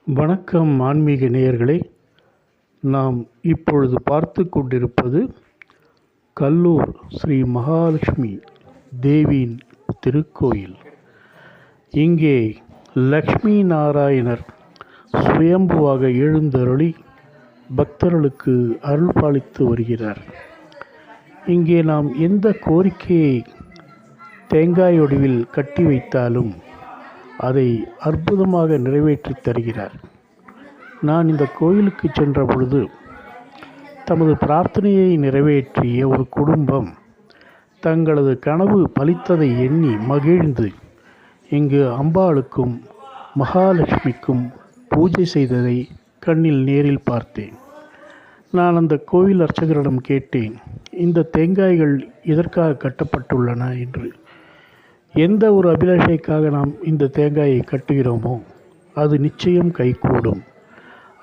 வணக்கம் ஆன்மீக நேயர்களே. நாம் இப்பொழுது பார்த்து கொண்டிருப்பது கல்லூர் ஸ்ரீ மகாலட்சுமி தேவியின் திருக்கோயில். இங்கே லக்ஷ்மி நாராயணர் சுயம்புவாக எழுந்தருளி பக்தர்களுக்கு அருள் பாலித்து வருகிறார். இங்கே நாம் எந்த கோரிக்கையை தேங்காய் வடிவில் கட்டி வைத்தாலும் அதை அற்புதமாக நிறைவேற்றி தருகிறார். நான் இந்த கோயிலுக்கு சென்ற பொழுது தமது பிரார்த்தனையை நிறைவேற்றிய ஒரு குடும்பம் தங்களது கனவு பலித்ததை எண்ணி மகிழ்ந்து இங்கு அம்பாளுக்கும் மகாலட்சுமிக்கும் பூஜை செய்ததை கண்ணில் நேரில் பார்த்தேன். நான் அந்த கோயில் அர்ச்சகரிடம் கேட்டேன், இந்த தேங்காய்கள் எதற்காக கட்டப்பட்டுள்ளன என்று. எந்த ஒரு அபிலாஷைக்காக நாம் இந்த தேங்காயை கட்டுகிறோமோ அது நிச்சயம் கைகூடும்.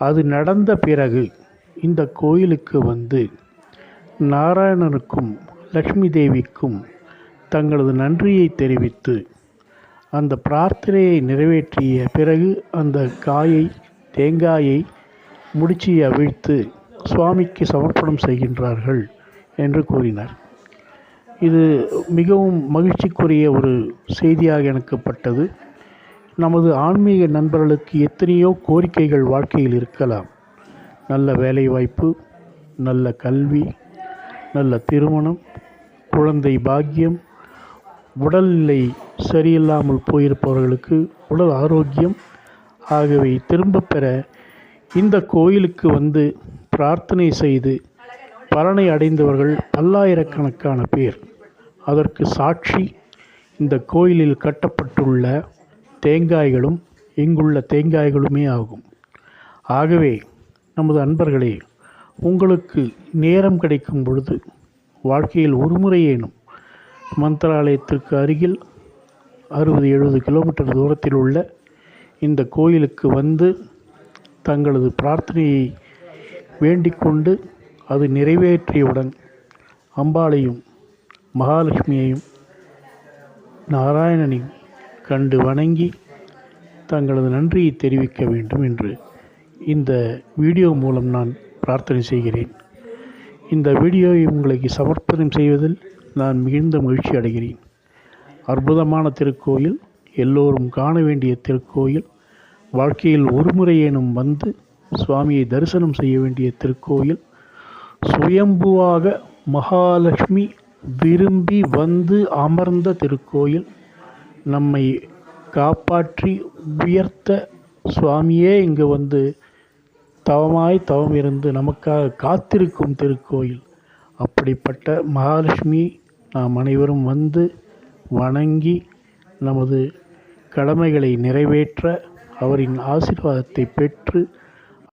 அது நடந்த பிறகு இந்த கோயிலுக்கு வந்து நாராயணனுக்கும் லக்ஷ்மி தேவிக்கும் தங்களது நன்றியை தெரிவித்து அந்த பிரார்த்தனையை நிறைவேற்றிய பிறகு அந்த தேங்காயை முடிச்சு அவிழ்த்து சுவாமிக்கு சமர்ப்பணம் செய்கின்றார்கள் என்று கூறினார். இது மிகவும் மகிழ்ச்சிக்குரிய ஒரு செய்தியாக எனக்குப்பட்டது. நமது ஆன்மீக நண்பர்களுக்கு எத்தனையோ கோரிக்கைகள் வாழ்க்கையில் இருக்கலாம். நல்ல வேலைவாய்ப்பு, நல்ல கல்வி, நல்ல திருமணம், குழந்தை பாக்கியம், உடல்நிலை சரியில்லாமல் போயிருப்பவர்களுக்கு உடல் ஆரோக்கியம் ஆகியவை திரும்ப பெற இந்த கோயிலுக்கு வந்து பிரார்த்தனை செய்து பலனை அடைந்தவர்கள் பல்லாயிரக்கணக்கான பேர். அதற்கு சாட்சி இந்த கோயிலில் கட்டப்பட்டுள்ள தேங்காய்களும் இங்குள்ள தேங்காய்களுமே ஆகும். ஆகவே நமது அன்பர்களே, உங்களுக்கு நேரம் கிடைக்கும் பொழுது வாழ்க்கையில் ஒரு முறையேனும் மந்திராலயத்திற்கு அருகில் 60-70 கிலோமீட்டர் தூரத்தில் உள்ள இந்த கோயிலுக்கு வந்து தங்களது பிரார்த்தனையை வேண்டிக்கொண்டு அது நிறைவேற்றியவுடன் அம்பாளையும் மகாலட்சுமியையும் நாராயணனையும் கண்டு வணங்கி தங்களது நன்றியை தெரிவிக்க வேண்டும் என்று இந்த வீடியோ மூலம் நான் பிரார்த்தனை செய்கிறேன். இந்த வீடியோவை உங்களுக்கு சமர்ப்பணம் செய்வதில் நான் மிகுந்த மகிழ்ச்சி அடைகிறேன். அற்புதமான திருக்கோயில், எல்லோரும் காண வேண்டிய திருக்கோயில், வாழ்க்கையில் ஒரு முறையேனும் வந்து சுவாமியை தரிசனம் செய்ய வேண்டிய திருக்கோயில், சுயம்புவாக மகாலட்சுமி விரும்பி வந்து அமர்ந்த திருக்கோயில், நம்மை காப்பாற்றி உயர்த்த சுவாமியே இங்கு வந்து தவம் இருந்து நமக்காக காத்திருக்கும் திருக்கோயில். அப்படிப்பட்ட மகாலட்சுமி நாம் அனைவரும் வந்து வணங்கி நமது கடமைகளை நிறைவேற்ற அவரின் ஆசீர்வாதத்தை பெற்று